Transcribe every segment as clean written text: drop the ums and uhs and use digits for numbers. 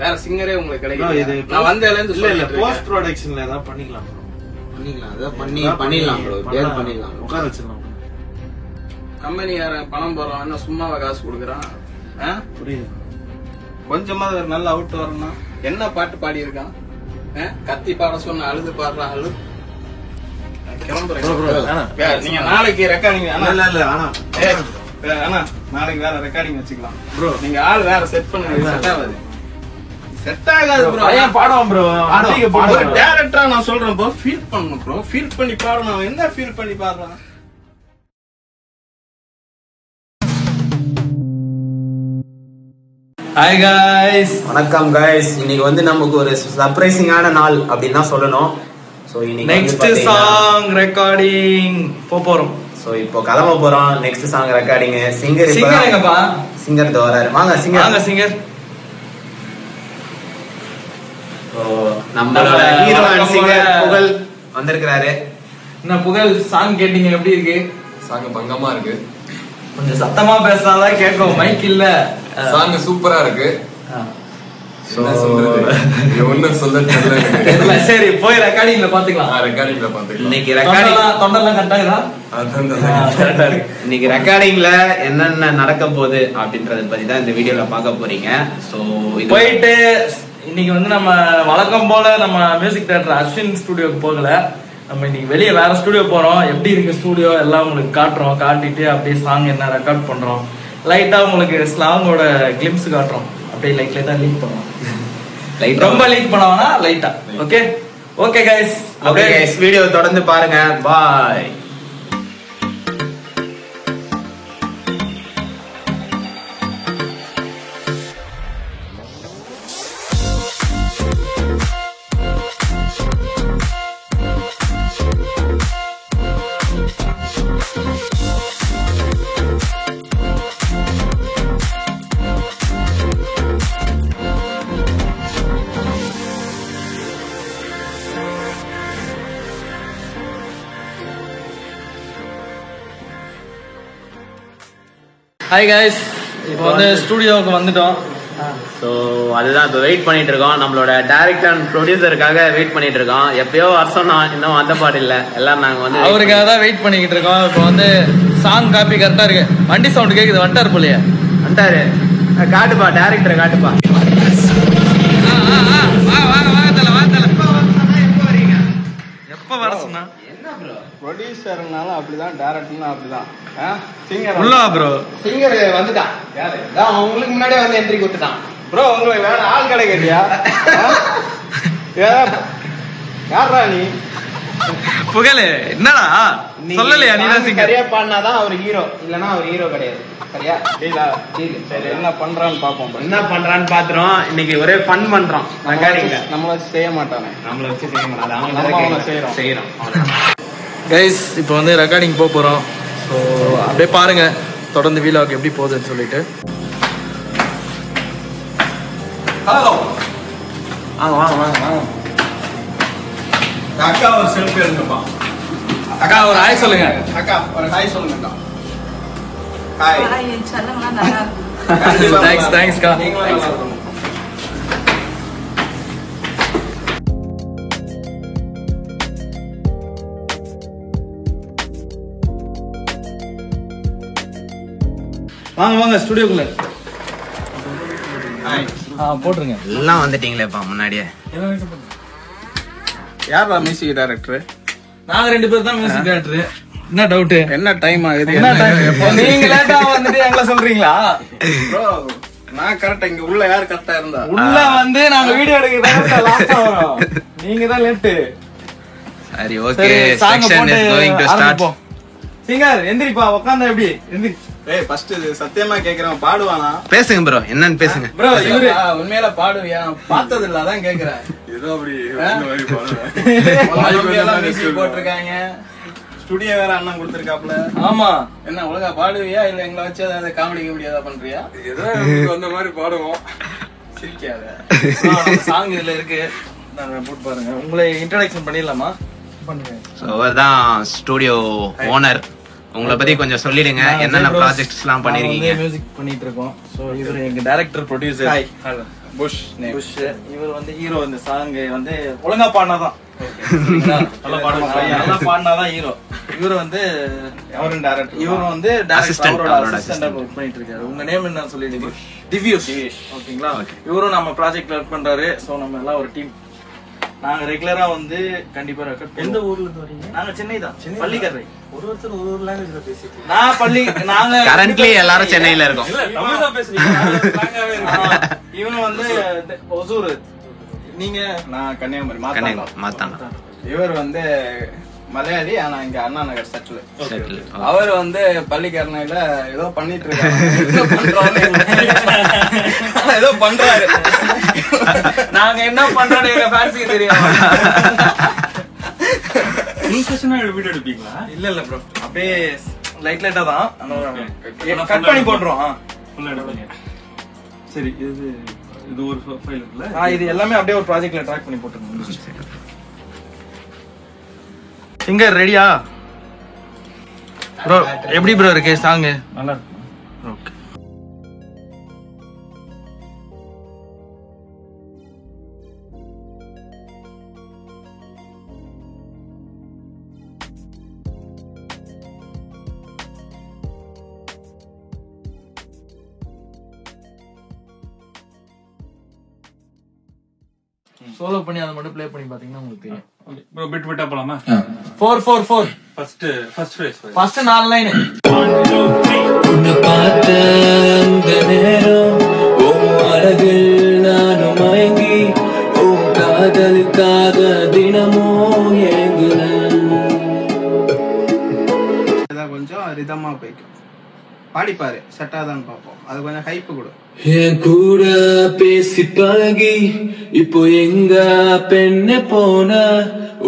வேற சிங்கரே உங்களுக்கு கிடைக்கும். நான் வந்தேல இருந்து இல்ல போஸ்ட் ப்ரொடக்ஷன்ல ஏதாவது பண்ணிக்கலாம் ப்ரோ. பண்ணிக்கலாம். அத பண்ணிடலாம் ப்ரோ. டேர் பண்ணிடலாம். உட்கார வச்சிரலாம். கம்பெனியார பணம் போறோம் என்ன சும்மாவா காசு கொடுக்குறான்? புரியுது. கொஞ்சமா ஒரு நல்ல அவுட் வரணும். என்ன பாட்டு பாடி இருக்கான்? கத்தி பாட சொன்ன அழுது பாடுறான். அழு நீங்க நாளைக்கு ரெக்கார்டிங் நாளைக்கு வேற ரெக்கார்டிங் வச்சுக்கலாம் ப்ரோ. நீங்க ஆள் வேற செட் பண்ணுங்க. செட் ஆகாது. செட் ஆகாது ப்ரோ. ஏன் பாடுவோம் ப்ரோ. டைரக்டரா நான் சொல்றேன் ப்ரோ. ஃபீல் பண்ணணும் ப்ரோ. ஃபீல் பண்ணி பாடணும். என்ன ஃபீல் பண்ணி பாடுறான்? Hi guys. வணக்கம் गाइस. இன்னைக்கு வந்து நமக்கு ஒரு சர்ப்ரைசிங்கான நாள் அப்படி தான் சொல்லணும். சோ இன்னைக்கு நெக்ஸ்ட் சாங் ரெக்கார்டிங் போறோம். சோ இப்போ கிளம்ப போறோம். Next song recording. சிங்கர் எங்கப்பா? சிங்கர் வராரு. வாங்க சிங்கர். வாங்க சிங்கர். சோ நம்மளோட ஹீரோ அண்ட் சிங்கர் புகழ் வந்திருக்காரு. என்ன புகழ் சாங் கேட்டிங்க எப்படி இருக்கு? சாங் பங்கமா இருக்கு. கொஞ்சம் சத்தமா பேசினாதான் கேட்கும். மைக் இல்ல. சாங் சூப்பரா இருக்கு. என்ன சொல்றது? ஒண்ணு சொல்ல தெரியல. சரி போய் ரெக்கார்டிங்ல பாத்துக்கலாம். ரெக்கார்டிங்ல பாத்துக்கலாம். இன்னைக்கு ரெக்கார்டிங் தொண்டெல்லாம் கரெக்டா இருக்கா? கரெக்டா இருக்கு. இன்னைக்கு ரெக்கார்டிங்ல என்னென்ன நடக்க போகுது அப்படின்றத பத்தி தான் இந்த வீடியோல பார்க்க போறீங்க. சோ போயிட்டு இன்னைக்கு வந்து நம்ம வழக்கம் போல நம்ம மியூசிக் டைரக்டர் அஸ்வின் ஸ்டுடியோக்கு போகல. நம்ம இன்னைக்கு வெளியே வேற ஸ்டுடியோ போறோம். எப்படி இருக்கு ஸ்டுடியோ எல்லாம் உங்களுக்கு காட்டுறோம். காட்டிட்டு அப்படியே சாங் என்ன ரெக்கார்ட் பண்றோம். லைட்டா உங்களுக்கு ஸ்லாங்கோட கிளிம்ஸ் காட்டுறோம். அப்படியே லைட்டா லீக் பண்ணுவோம். ரொம்ப லீக் பண்ணவனா லைட்டா. Okay okay guys. Okay guys, video தொடர்ந்து பாருங்க. பை. Hi guys. இப்போ வந்து ஸ்டுடியோவுக்கு வந்துட்டோம். ஸோ அதுதான் இப்போ வெயிட் பண்ணிட்டு இருக்கோம். நம்மளோட டைரக்டர் அண்ட் ப்ரொடியூசருக்காக வெயிட் பண்ணிட்டு இருக்கோம். எப்பயோ வருஷம் இன்னும் வந்த பாடு இல்லை. எல்லாம் நாங்கள் வந்து அவருக்காக தான் வெயிட் பண்ணிக்கிட்டு இருக்கோம். இப்போ வந்து சாங் காப்பி கரெக்டா இருக்கு. வண்டி சவுண்ட் கேக்குது. வந்துட்டாரு போலயே. வந்துட்டாரு. காட்டுப்பா டைரக்டரை காட்டுப்பா. எப்ப வர சொன்னா? ப்ரொடியூசர்னாலும் அப்படிதான், டைரக்டர்னாலும் அப்படிதான். சிங்கர் உள்ள ப்ரோ. சிங்கர் வந்துட்டான். யாரு? உங்களுக்கு முன்னாடியே வந்து என்ட்ரி கொடுத்துட்டான். ப்ரோ உங்களுக்கு வேற ஆள் கடை கேட்டியா? யாரா நீ? புகழ் என்னடா சொல்லலையா? நீ தான் சிங்கர். சரியா பாடினாதான் அவர் ஹீரோ, இல்லனா அவர் ஹீரோ கிடையாது. சரியா? சரி என்ன பண்றான்னு பாப்போம். என்ன பண்றான்னு பாத்துறோம். இன்னைக்கு ஒரே ஃபன் பண்றோம். நம்மள வச்சு செய்ய மாட்டாங்க. நம்மள வச்சு செய்ய மாட்டாங்க. செய்யறோம். கைஸ் இப்போ வந்து ரெக்கார்டிங் போறோம். ஸோ அப்படியே பாருங்க தொடர்ந்து வீலாக் எப்படி போகுதுன்னு சொல்லிட்டு. ஹலோ வாங்க வாங்க வாங்க வாங்க. அக்கா ஒரு செல்ஃபி எடுங்கப்பா. அக்கா ஒரு ஹாய் சொல்லுங்க. அக்கா ஒரு ஹாய் சொல்லுங்க. ஹாய். செல்லங்களா நல்லா இருக்கு. தேங்க்ஸ் கா. வாங்க வாங்க ஸ்டுடியோக்குள்ள. போட்டுருங்க. எல்லாம் வந்துட்டீங்களேப்பா முன்னாடியே. யாரா மியூசிக் டைரக்டர்? நாங்க 2 பேர் தான் மியூசிக் டைரக்டர். என்ன டவுட்? என்ன டைம் ஆகுது? நீங்க லேட்டா வந்துட்டு எங்களை சொல்றீங்களா? ப்ரோ நான் கரெக்டா இங்க உள்ள யார் கரெக்டா இருந்தா? உள்ள வந்து நாங்க வீடியோ எடுக்கிறதா லாஸ்டா வரோம். நீங்க தான் லேட். சரி okay, section is going to start. Singer எந்திரிப்பா. உட்கார்ந்தா எப்படி? எந்திரி. ஏய் ஃபர்ஸ்ட் சத்தியமா கேக்குறேன், பாடுவானா? பேசுங்க ப்ரோ, என்னன்னு பேசுங்க ப்ரோ. இவரு உண்மையில பாடுவியா? பார்த்தது இல்ல அதான் கேக்குறேன். ஏதோ அப்படி இந்த மாதிரி பாடுவேன். போட்டிருக்காங்க. ஸ்டுடியோ வேற அண்ணன் கொடுத்திருக்காப்ல. ஆமா. என்ன ஒழுங்கா பாடுவியா இல்ல எங்களை வச்சு ஏதாவது காமெடி கமெடி ஏதாவது பண்றியா? ஏதோ அந்த மாதிரி பாடுவோம். சிரிக்காத. சாங் இதுல இருக்கு. நான் போட்டு பாருங்க. உங்களை இன்ட்ரோடக்ஷன் பண்ணிடலாமா? பண்ணுங்க. சோ அவர்தான் ஸ்டுடியோ ஓனர். உங்களை பத்தி கொஞ்சம் சொல்லிடுங்க. என்னென்ன ப்ராஜெக்ட்ஸ் எல்லாம் பண்ணிருக்கீங்க? மியூசிக் பண்ணிட்டு இருக்கோம். சோ இவரு எங்க டைரக்டர் ப்ரொடியூசர். ஹாய். புஷ் நேம். புஷ். இவர் வந்து ஹீரோ. இந்த சாங் வந்து ஒழுங்கா பாடினாதான், நல்லா பாடினாதான் ஹீரோ. இவர் வந்து அவரும் டைரக்டர். இவர் வந்து அவரோட அசிஸ்டண்டா ஒர்க் பண்ணிட்டு இருக்காரு. உங்க நேம் என்ன சொல்லிடுங்க? திவ்யூஷ். ஓகேங்களா? இவரும் நம்ம ப்ராஜெக்ட்ல ஒர்க் பண்றாரு. சோ நம்ம எல்லாம் ஒரு டீம். நாங்க ரெகுலரா வந்து கண்டிப்பா ரெக்கார்ட். எந்த ஊர்ல இருந்து வரீங்க? நாங்க சென்னை தான், பள்ளிக்கரை. ஒருத்தர் ஒரு லாங்குவேஜ்ல பேசிட்டு. நான் பள்ளி, நாங்க கரண்ட்லி எல்லாரும் சென்னையில இருக்கோம். இல்ல தமிழ் தான் பேசுறீங்க. இவங்க வந்து ஒசூர், நீங்க? நான் கன்னியாகுமரி மாத்தாங்க. இவர் வந்து மலையாளி, ஆனா இங்க அண்ணா நகர் செட்டில். அவர் வந்து பள்ளிக்கரணையில ஏதோ பண்ணிட்டு இருக்காரு. ஏதோ பண்றாரு. நாங்க என்ன பண்றோம் எங்க ஃபேன்ஸுக்கு தெரியும். வீடியோ எடுப்பீங்களா? இல்ல ப்ரோ, அப்படியே லைட்டா தான் கட் பண்ணி போட்டுறோம். சரி, இது ஒரு ஃபைல் இருக்குல்ல, இது எல்லாமே அப்படியே ஒரு ப்ராஜெக்ட்ல ட்ராக் பண்ணி போட்டுருக்கோம். சிங்கர் ரெடியா ப்ரோ? எப்படி ப்ரோ இருக்கு சாங்? நல்லா இருக்கு. ஓகே. சோலோ பண்ணி அதை மட்டும் ப்ளே பண்ணி பாத்தீங்கன்னா உங்களுக்கு தெரியும். ப்ரோ பிட் பிட்டா போலாமா? 4 ஃபர்ஸ்ட் ஃப்ரேஸ், ஃபர்ஸ்ட் 4 லைன். உன்னை பார்த்த அந்த நேரம் அழகில் நானும் மயங்கி காதலுக்காக தினமும் ஏங்குனேன். கொஞ்சம் ரிதமா போய்க்கும், பாடிப்பாரு செட் ஆதான்னு பார்ப்போம். அது கொஞ்சம் ஹைப்பு கூட. என் கூட பேசி பழகி இப்போ எங்க பெண்ணே போன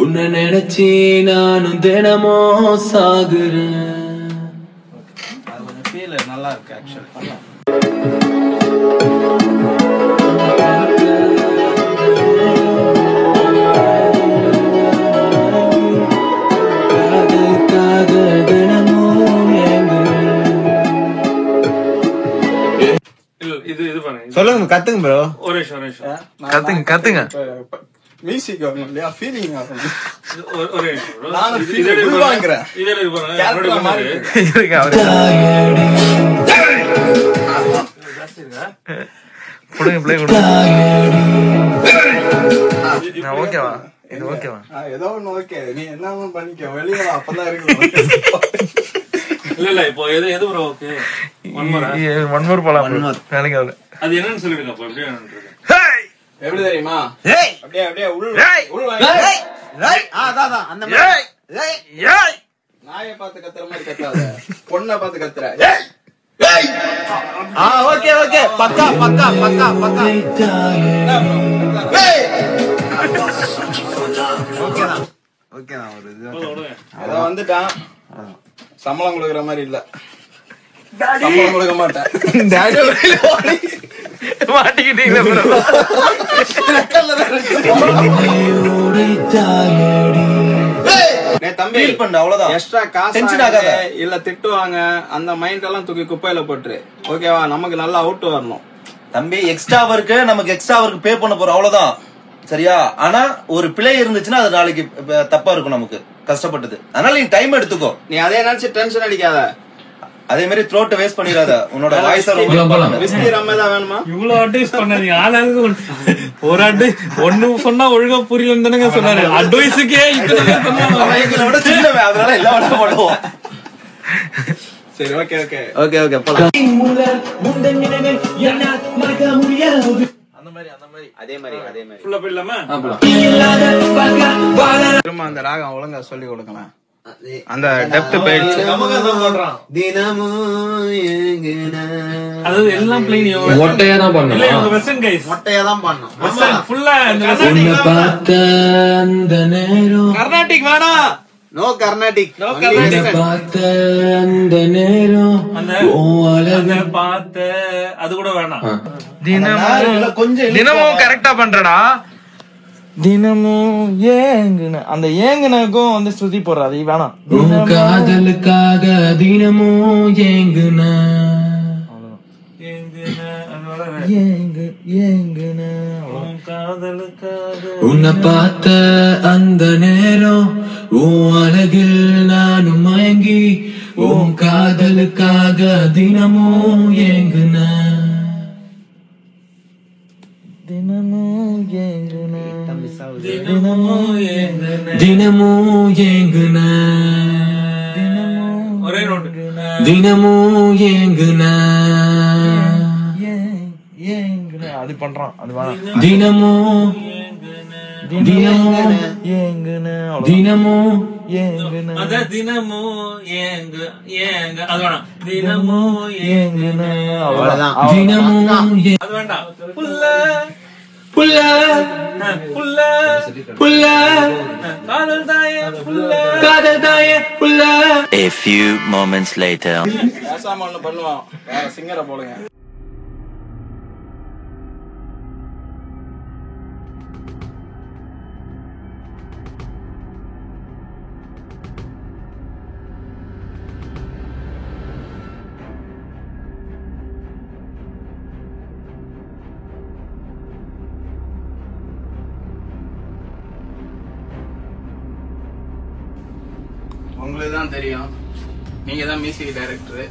உன்னை நினைச்சி நானும் தினமும் சாகுறேன். அது கொஞ்சம் ஃபீல் நல்லா இருக்கு ஆக்சுவலி. இது பாருங்க. சொல்லுங்க, கத்துங்க ப்ரோ. ஒரே நிமிஷம். கத்துங்க. மியூசிக் வரணும் இல்லையா, ஃபீலிங் வரணும். ஒரே நிமிஷம் bro. நானும் இது feel உள்வாங்குறேன். இதே பாருங்க. கேரக்டர் மாதிரி இருக்கு. இருங்க அவரு கொடுங்க, ப்ளே கொடுங்க. ஓகேவா? இது ஓகேவா? ஏதோ ஒண்ணு ஓகே. நீ என்ன பண்ணிக்க, வெளியே வா, அப்பதான் இருக்கு. இல்ல இப்போ எது ப்ரோ? ஓகே, ஒன் மோர் போலாம். வேலைக்கு ஆகல. அது என்னன்னு சொல்லிடுங்க. அப்போ எப்படி என்னன்றது எப்படி தெரியுமா? அப்படியே அப்படியே உள் வாங்கி. அதான் அந்த மாதிரி நாயை பார்த்து கத்துற மாதிரி கத்தாத, பொண்ணை பார்த்து கத்துற. ஓகே ஓகே, பக்கா பக்கா பக்கா பக்கா. ஓகேதான் ஓகேதான். ஒரு இது ஏதோ வந்துட்டான். சம்பளம் கொடுக்குற மாதிரி இல்ல, சம்பளம் கொடுக்க மாட்டேன். மாட்டிக்கிட்டீங்களா தம்பி? அவ்வளவுதான். எக்ஸ்ட்ரா காசு இல்ல திட்டுவாங்க, அந்த மைண்ட் எல்லாம் தூக்கி குப்பையில போட்டுரு. ஓகேவா? நமக்கு நல்லா அவுட் வரணும் தம்பி. எக்ஸ்ட்ரா ஒர்க்கு நமக்கு எக்ஸ்ட்ரா ஒர்க் பே பண்ண போறோம், அவ்வளவுதான். சரியா? ஆனா ஒரு பிழை இருந்துச்சுன்னா அது நாளைக்கு தப்பா இருக்கும் நமக்கு, கஷ்டப்பட்டது. அதனால நீ டைம் எடுத்துக்கோ. நீ அதே நினைச்சு டென்ஷன் அடிக்காத. அதே மாதிரி த்ரோட் வேஸ்ட் பண்ணிடாத. உன்னோட வாய்ஸ் விஸ்கி ரம்மதான் வேணுமா? இவ்வளவு அட்வைஸ் பண்ணாதீங்க. ஆளாளுக்கு ஒரு அட்வைஸ் ஒண்ணு சொன்னா ஒழுங்கா புரியலன்னு தானங்க சொன்னாரு. அட்வைஸுக்கே விட சின்னவன், அதனால எல்லாம் விட பண்ணுவோம். சரி ஓகே ஓகே ஓகே ஓகே போலாம். அதே மாதிரி ஃபுல்லா போயிடலாமா? திரும்ப அந்த ராகம் ஒழுங்கா சொல்லி கொடுக்கலாம். அந்த டெப்த் போயிடுச்சு. அதாவது எல்லாம் பிளைன் மொட்டையா தான் பண்ணணும். வெஸ்டர்ன் கைஸ் மொட்டையா தான் பண்ணணும். வெஸ்டர்ன் ஃபுல்லா உன்னை பார்த்த அந்த நேரம் கர்நாடிக் வேணாம். நோ கர்நாடிக். உன்னை பார்த்த அந்த நேரம் அந்த பார்த்த அது கூட வேணாம். தினமும் கரெக்டா பண்றடா. தினமும் ஏங்குன அந்த ஏங்குனக்கும் வந்து ஸ்ருதி போடுற, அது வேணாம். காதலுக்காக தினமும் ஏங்குன உன்னை பார்த்த அந்த நேரம் உன் அழகில் நானும் மயங்கி உன் காதலுக்காக தினமும் ஏங்குன தினமும் ஏங்குன ஒரே நோட்டு தினமும் ஏங்குன அது பண்றான் அது வேணாம். தினமும் தினமும் தினமும் அத தினமும் ஏங்கு ஏங்க அது வேணாம் தினமும் ஏங்குன அவ்வளவுதான். தினமும் அது வேண்டாம் புல்ல புல்ல புல்ல புல்ல காதல் தாயே புல்ல காதல் தாயே புல்ல. A few moments later. பேசாம ஒண்ணு பண்ணுவோம், வேற சிங்கரை போடுங்க. உங்களுக்கு தான் தெரியும், நீங்க தான் மியூசிக் டைரக்டர்.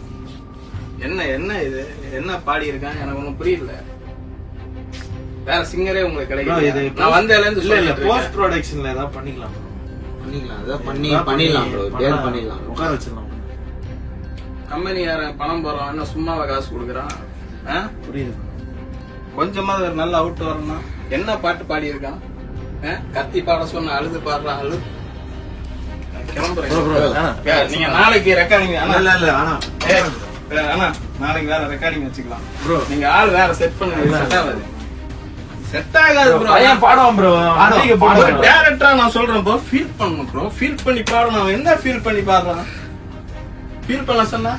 என்ன என்ன இது என்ன பாடி இருக்கான் எனக்கு ஒண்ணும் புரியல. வேற சிங்கரே உங்களுக்கு கிடைக்கல. நான் வந்ததுல இருந்து இல்ல போஸ்ட் ப்ரொடக்ஷன்ல ஏதாவது பண்ணிக்கலாம் அதான் பண்ணிடலாம் ப்ரோ. பேர் பண்ணிடலாம், உட்கார வச்சிடலாம். கம்பெனி யார பணம் போறோம், என்ன சும்மாவா காசு கொடுக்குறான்? புரியுது. கொஞ்சமா ஒரு நல்ல அவுட் வரணும். என்ன பாட்டு பாடி இருக்கான்? கத்தி பாட சொன்ன அழுது பாடுறான். அழுது நீங்க நாளைக்கு ரெக்கார்டிங் நாளைக்கு வேற ரெக்கார்டிங் வச்சுக்கலாம் ப்ரோ. நீங்க ஆள் வேற செட் பண்ணுங்க. செட் ஆகாது ப்ரோ. பையன் பாடுவான் ப்ரோ. டைரக்டரா நான் சொல்றேன் ப்ரோ, ஃபீல் பண்ணணும் ப்ரோ. ஃபீல் பண்ணி பாடணும். அவன் என்ன ஃபீல் பண்ணி பாடுறான்? ஃபீல் பண்ண சொன்னா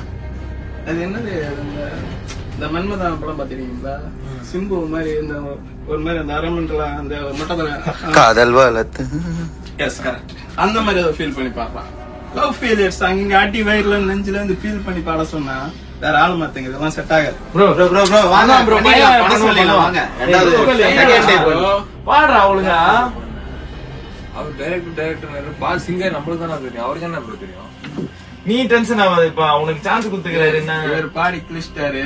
அது என்னது? இந்த மன்மதன் படம் பாத்திருக்கீங்களா? சிம்பு மாதிரி இந்த ஒரு மாதிரி அந்த அரமண்டல அந்த மொட்டை காதல் வளர்த்து எஸ் கரெக்ட். அந்த மாதிரி அதை ஃபீல் பண்ணி பாடுறான். லவ் ஃபெயிலியர்ஸ் அங்க அடி வயிறுல நெஞ்சில இருந்து ஃபீல் பண்ணி பாட சொன்னா வேற ஆள் மாத்தங்க. இதெல்லாம் செட் ஆகாது ப்ரோ ப்ரோ ப்ரோ ப்ரோ வாங்க ப்ரோ. பாடுறா அவளுங்க. அவர் டைரக்டர் பால் சிங்கர் நம்மளுக்கு தானே தெரியும், அவருக்கு என்ன ப்ரோ தெரியும்? நீ டென்ஷன் ஆகாது. இப்ப அவனுக்கு சான்ஸ் கொடுத்துக்கிறாரு. என்ன இவர் பாடி கிழிச்சிட்டாரு.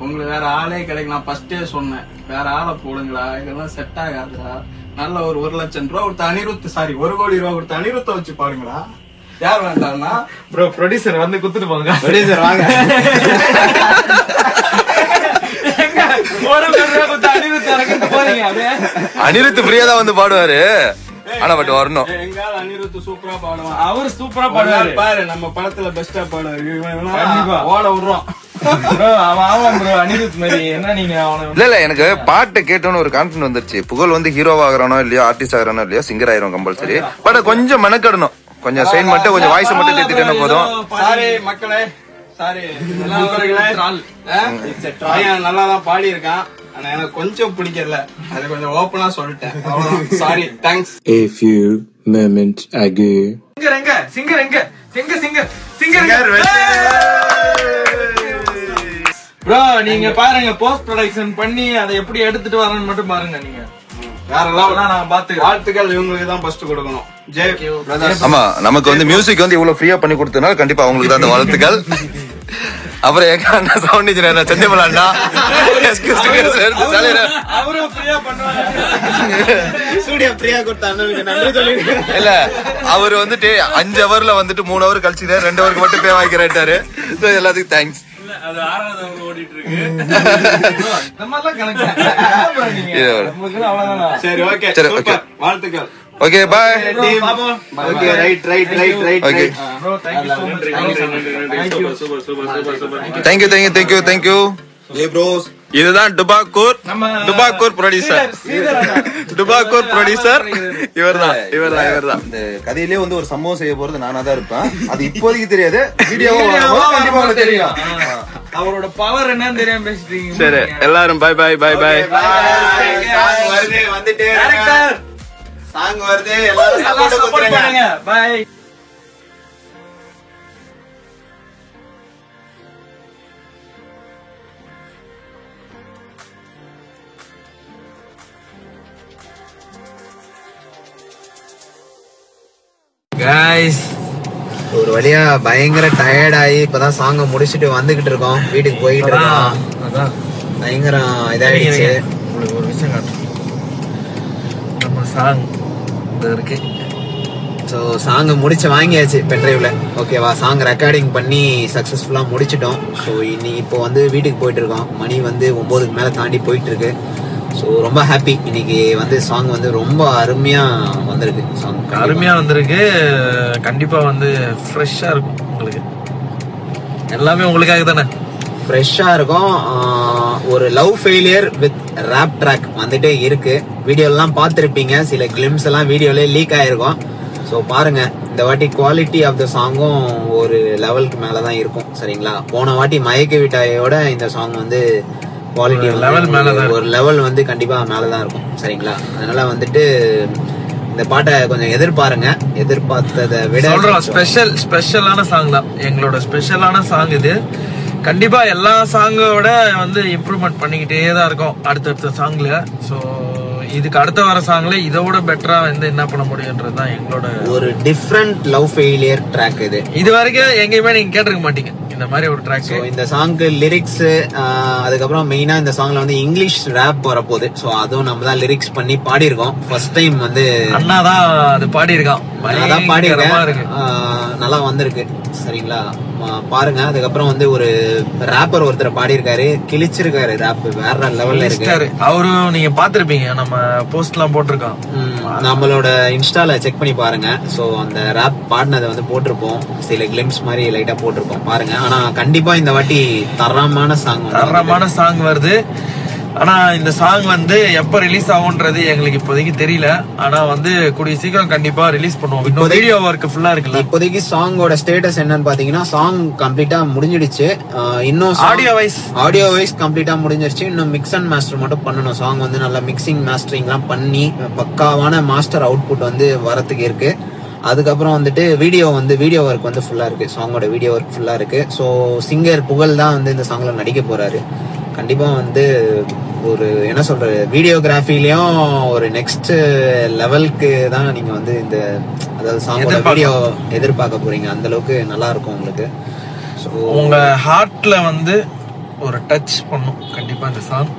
உங்களுக்கு வேற ஆளே கிடைக்கும். நான் ஃபர்ஸ்டே சொன்னேன், வேற ஆளை போடுங்களா, இதெல்லாம் செட் ஆகாதுடா. நல்ல ஒரு 1 லட்சம் ரூபா கொடுத்த அனிருத், சாரி 1 கோடி ரூபா கொடுத்த அனிருத்தை வச்சு பாருங்களா. யார் வேண்டாம்னா ப்ரோ ப்ரொடியூசர் வந்து குத்துட்டு போங்க. ப்ரொடியூசர் வாங்க. 1 கோடி ரூபாய் கொடுத்து அனிருத் இறக்கிட்டு போறீங்க. அப்படியே அனிருத் ஃப்ரீயா தான் வந்து பாடுவாரு. ஆனா பட் வரணும். எங்கால அனிருத் சூப்பரா பாடுவான். அவரு சூப்பரா பாடுவாரு. பாரு நம்ம படத்துல பெஸ்டா பாடுவாரு. கண்டிப்பா ஓட விடுறோம் ப்ரோ. அவன் ஆவான் ப்ரோ அனிருத் மாதிரி. என்ன நீங்க அவனை இல்ல எனக்கு பாட்டு கேட்டோன்னு ஒரு கான்ஃபிடன்ஸ் வந்துருச்சு. புகழ் வந்து ஹீரோவா ஆகிறானோ இல்லையோ, ஆர்டிஸ்ட் ஆகிறானோ இல்லையோ, சிங்கர் ஆயிரும் கம்பல்சரி. பட் கொஞ்சம் மெனக்கடணும். கொஞ்சம் சைன் மட்டும் கொஞ்சம் வாய்ஸ் மட்டும் தேத்திட்டேன்னா போதும். சாரி மக்களே, சாரி நல்லாதான் பாடி இருக்கான். ஆனா எனக்கு கொஞ்சம் பிடிக்கல. அது கொஞ்சம் ஓப்பனா சொல்லிட்டேன். Sorry, thanks. A few moments ago. Singer எங்க சிங்கர் எங்க சிங்கர் சிங்கர் ப்ரோ. நீங்க பாருங்க, போஸ்ட் ப்ரொடக்ஷன் பண்ணி அதை எப்படி எடுத்துட்டு வரணும்னு மட்டும் பாருங்க. நீங்க வேற லெவல். நான் பாத்துக்கிறேன். வாழ்த்துக்கள் இவங்களுக்கு தான் ஃபர்ஸ்ட் கொடுக்கணும். ஜெய் பிரதர்ஸ். ஆமா, நமக்கு வந்து மியூசிக் வந்து இவ்வளவு ஃப்ரீயா பண்ணி கொடுத்தனால கண்டிப்பா அவங்களுக்கு தான் அந்த வாழ்த்துக்கள். அப்புறம் எங்க அண்ணா சவுண்ட் இன்ஜினியர் செஞ்சமல அண்ணா அவரும் ஃப்ரீயா பண்ணுவாங்க. ஸ்டுடியோ ஃப்ரீயா கொடுத்த அண்ணனுக்கு நன்றி சொல்லிருங்க. இல்ல அவர் வந்துட்டு 5 ஹவர்ல வந்துட்டு 3 ஹவர் கழிச்சு 2 ஹவருக்கு மட்டும் பே வாங்கிக்கிறாரு. எல்லாத்துக்கும் தேங்க்ஸ். அது 6வது அவங்க ஓடிட்டு இருக்கு. நம்ம எல்லாம் கணக்கு. அவ்வளவுதான். சரி ஓகே, சரி, okay. சூப்பர். வாழ்த்துக்கள். Okay bye. Okay right. Okay bro thank you so much. Thank you. ஏ ப்ரோஸ், இதுதான் டுபாக்கூர் ப்ரொடியூசர். டுபாக்கூர் ப்ரொடியூசர் இவர்தான். இந்த கதையிலே வந்து ஒரு சம்பவம் செய்ய போறது நானா தான் இருப்பேன். அது இப்போதைக்கு தெரியாது, வீடியோவா கண்டிப்பா உங்களுக்கு தெரியும். அவரோட பவர் என்னன்னு தெரியாம பேசிட்டீங்க. சரி எல்லாரும் பை. சாங் வருது, வந்துட்டே டைரக்டர். சாங் வருது, எல்லாரும் சப்போர்ட் பண்ணுங்க. பை. கைஸ் ஒரு வழியா பயங்கர டயர்ட் ஆகி இப்பதான் சாங்க முடிச்சுட்டு வந்துகிட்டு இருக்கோம், வீட்டுக்கு போயிட்டு இருக்கோம். அதான் பயங்கர இதாயிடுச்சு. உங்களுக்கு ஒரு விஷயம் காட்டுறேன். நம்ம சாங் இருக்கு. ஸோ சாங் முடிச்சு வாங்கியாச்சு பென்ட்ரைவ்ல. ஓகேவா, சாங் ரெக்கார்டிங் பண்ணி சக்ஸஸ்ஃபுல்லாக முடிச்சிட்டோம். ஸோ இப்போ வந்து வீட்டுக்கு போயிட்டு இருக்கோம். மணி வந்து 9க்கு மேலே தாண்டி போயிட்டு இருக்கு. ஸோ ரொம்ப ஹாப்பி. இன்னைக்கு வந்து சாங் வந்து ரொம்ப அருமையாக வந்திருக்கு. சாங் அருமையாக வந்திருக்கு. கண்டிப்பாக வந்து ஃப்ரெஷ்ஷாக இருக்கும். உங்களுக்கு எல்லாமே உங்களுக்காக தானே ஃப்ரெஷ்ஷாக இருக்கும். ஒரு love failure with rap track வந்துட்டே இருக்கு. வீடியோலாம் பார்த்துருப்பீங்க, சில கிளிம்ஸ் எல்லாம் வீடியோலேயே லீக் ஆயிருக்கும். ஸோ பாருங்க, இந்த வாட்டி குவாலிட்டி ஆஃப் த சாங்கும் ஒரு லெவலுக்கு மேலே தான் இருக்கும். சரிங்களா, போன வாட்டி மயக்க விட்டாயோட இந்த சாங் வந்து குவாலிட்டி ஒரு லெவல் வந்து கண்டிப்பா மேலதான் இருக்கும். சரிங்களா, அதனால வந்துட்டு இந்த பாட்டை கொஞ்சம் எதிர்பாருங்க. எதிர்பார்த்ததை விட ஸ்பெஷலான சாங் தான். எங்களோட ஸ்பெஷலான சாங் இது. கண்டிப்பா எல்லா சாங்கோட வந்து இம்ப்ரூவ்மெண்ட் பண்ணிக்கிட்டே தான் இருக்கும் அடுத்தடுத்த சாங்ல. ஸோ இதுக்கு அடுத்த வர சாங்ல இதோட பெட்டரா வந்து என்ன பண்ண முடியும்ன்றதுதான் எங்களோட ஒரு டிஃப்ரெண்ட் லவ் ஃபெயிலியர் ட்ராக். இது வரைக்கும் எங்கேயுமே நீங்க கேட்டிருக்க மாட்டீங்க இந்த மாதிரி ஒரு ட்ராக். இந்த சாங்க்கு லிரிக்ஸ், அதுக்கப்புறம் மெயினா இந்த சாங்ல வந்து இங்கிலீஷ் ரேப் வரப்போகுது. ஸோ அதுவும் நம்ம தான் லிரிக்ஸ் பண்ணி பாடியிருக்கோம். ஃபர்ஸ்ட் டைம் வந்து அண்ணா தான் அது பாடியிருக்கான். அதான் பாடியிருக்கேன், நல்லா வந்திருக்கு. சரிங்களா, பாருங்க. அதுக்கப்புறம் வந்து ஒரு ரேப்பர் ஒருத்தர் பாடியிருக்காரு, கிழிச்சிருக்காரு ரேப், வேற லெவல்ல இருக்கு. அவரும் நீங்க பாத்திருப்பீங்க, நம்ம போஸ்ட் எல்லாம் போட்டிருக்கோம், நம்மளோட இன்ஸ்டால செக் பண்ணி பாருங்க. சோ அந்த ரேப் பாடினதை வந்து போட்டிருப்போம், சில கிளிம்ஸ் மாதிரி லைட்டா போட்டிருப்போம், பாருங்க. ஆனா கண்டிப்பா இந்த வாட்டி தரமான சாங் வருது. ஆனா இந்த சாங் வந்து எப்ப ரிலீஸ் ஆகும்ன்றது எங்களுக்கு இப்போதைக்கு தெரியல. ஆனா வந்து கூடிய சீக்கிரம் கண்டிப்பா ரிலீஸ் பண்ணுவோம். இப்போ வீடியோ ஒர்க் ஃபுல்லா இருக்குல்ல. இப்போதைக்கு சாங்கோட ஸ்டேட்டஸ் என்னன்னு பாத்தீங்கன்னா, சாங் கம்ப்ளீட்டா முடிஞ்சிடுச்சு. இன்னும் ஆடியோ வைஸ் கம்ப்ளீட்டா முடிஞ்சிருச்சு. இன்னும் மிக்ஸ் அண்ட் மாஸ்டர் மட்டும் பண்ணணும். சாங் வந்து நல்லா மிக்சிங் மாஸ்டரிங் எல்லாம் பண்ணி பக்காவான மாஸ்டர் அவுட்புட் வந்து வரத்துக்கு இருக்கு. அதுக்கப்புறம் வந்துட்டு வீடியோ ஒர்க் வந்து ஃபுல்லா இருக்கு. சாங்கோட வீடியோ ஒர்க் ஃபுல்லா இருக்கு. ஸோ சிங்கர் புகழ் தான் வந்து இந்த சாங்ல நடிக்க போறாரு. கண்டிப்பா வந்து ஒரு என்ன சொல்ற, வீடியோகிராஃபிலயும் ஒரு நெக்ஸ்ட் லெவலுக்கு தான் நீங்க வந்து இந்த அதாவது சாங்கோட வீடியோ எதிர்பார்க்க போறீங்க. அந்த அளவுக்கு நல்லா இருக்கும் உங்களுக்கு. ஸோ உங்க ஹார்ட்ல வந்து ஒரு டச் பண்ணும் கண்டிப்பா இந்த சாங்.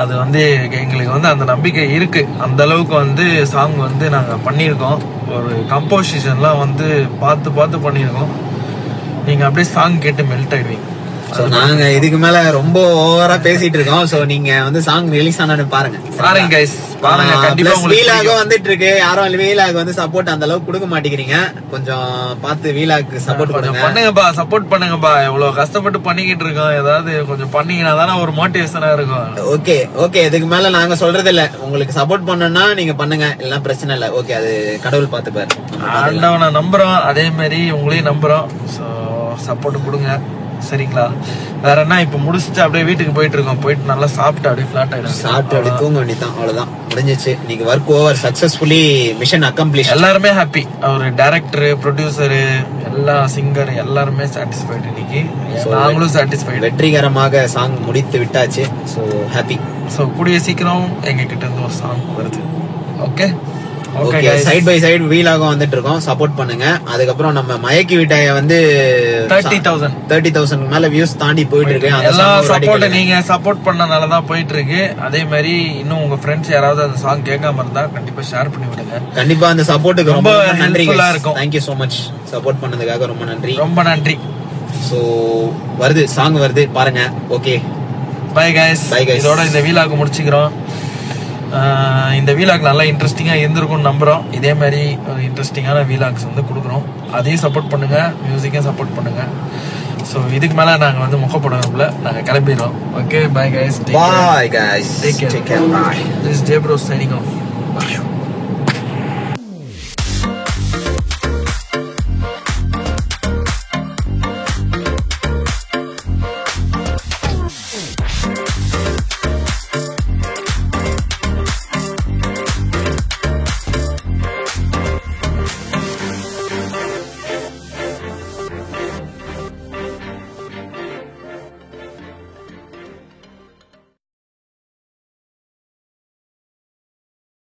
அது வந்து எங்களுக்கு வந்து அந்த நம்பிக்கை இருக்கு. அந்த அளவுக்கு வந்து சாங் வந்து நாங்க பண்ணியிருக்கோம். ஒரு கம்போசிஷன்லாம் வந்து பார்த்து பண்ணியிருக்கோம். நீங்க அப்படியே சாங் கேட்டு மெல்ட் ஆயிடுவீங்க. நாங்க இதுக்கு மேல ரொம்ப ஓவரா பேசிட்டு இருக்கோம். சோ நீங்க வந்து சாங் ரிலீஸ் ஆனது பாருங்க கைஸ், பாருங்க. கண்டிப்பா வீலாக வந்துட்டு இருக்கு. யாரும் வீலாக வந்து சப்போர்ட் அந்த அளவுக்கு கொடுக்க மாட்டேங்கிறீங்க. கொஞ்சம் பார்த்து வீலாக்கு சப்போர்ட் பண்ணுங்கப்பா, சப்போர்ட் பண்ணுங்கப்பா. எவ்வளவு கஷ்டப்பட்டு பண்ணிக்கிட்டு இருக்கோம். ஏதாவது கொஞ்சம் பண்ணீங்கன்னா தானே ஒரு மோட்டிவேஷனா இருக்கும். ஓகே இதுக்கு மேல நாங்க சொல்றது இல்ல. உங்களுக்கு சப்போர்ட் பண்ணணும்னா நீங்க பண்ணுங்க, இல்ல பிரச்சனை இல்ல. ஓகே, அது கடவுள் பார்த்துப்பாரு. ஆண்டவனை நம்புறோம், அதே மாதிரி உங்களையும் நம்புறோம். சோ சப்போர்ட் கொடுங்க. சரிங்களா, வேற என்ன, இப்ப முடிச்சுட்டு அப்படியே வீட்டுக்கு போயிட்டு இருக்கோம். போயிட்டு நல்லா சாப்பிட்டு அப்படியே ஃபிளாட் ஆயிடும். சாப்பிட்டு அப்படியே தூங்க வேண்டியதான், அவ்வளவுதான், முடிஞ்சிச்சு. இன்னைக்கு work over, successfully mission accomplish. எல்லாருமே ஹாப்பி. அவரு டைரக்டர், ப்ரொடியூசர், எல்லா சிங்கர் எல்லாருமே சாட்டிஸ்ஃபைடு. இன்னைக்கு நாங்களும் சாட்டிஸ்ஃபைடு. வெற்றிகரமாக சாங் முடித்து விட்டாச்சு. So happy. ஸோ கூடிய சீக்கிரம் எங்க கிட்ட இருந்து ஒரு சாங் வருது. ஓகே, சைட் பை சைடு வீலாகும் வந்துட்டு இருக்கோம். சப்போர்ட் பண்ணுங்க. அதுக்கப்புறம் நம்ம மயக்கி விட்டாய வந்து 30,000 மேல வியூஸ் தாண்டி போயிட்டு இருக்கு. எல்லா சப்போர்ட் நீங்க சப்போர்ட் பண்ணனாலதான் போயிட்டு இருக்கு. அதே மாதிரி இன்னும் உங்க ஃப்ரெண்ட்ஸ் யாராவது அந்த சாங் கேட்காம இருந்தா கண்டிப்பா ஷேர் பண்ணி விடுங்க. கண்டிப்பா அந்த சப்போர்ட்டுக்கு ரொம்ப நன்றி இருக்கும். Thank you so much. சப்போர்ட் பண்ணதுக்காக ரொம்ப நன்றி. சோ வருது, சாங் வருது, பாருங்க. Okay, bye guys. இதோட இந்த வீலாக முடிச்சுக்கிறோம். இந்த வீலாக் நல்லா இன்ட்ரெஸ்டிங்கா இருந்திருக்கும்னு நம்புறோம். இதே மாதிரி இன்ட்ரெஸ்டிங்கான வீலாக்ஸ் வந்து கொடுக்குறோம். அதையும் சப்போர்ட் பண்ணுங்க, மியூசிக்கையும் சப்போர்ட் பண்ணுங்க. ஸோ இதுக்கு மேல நாங்க வந்து முகப்படல, நாங்க கிளம்பிடுறோம். Okay, bye guys. Bye guys. Take care. Bye. This is Jebro signing off. Bye.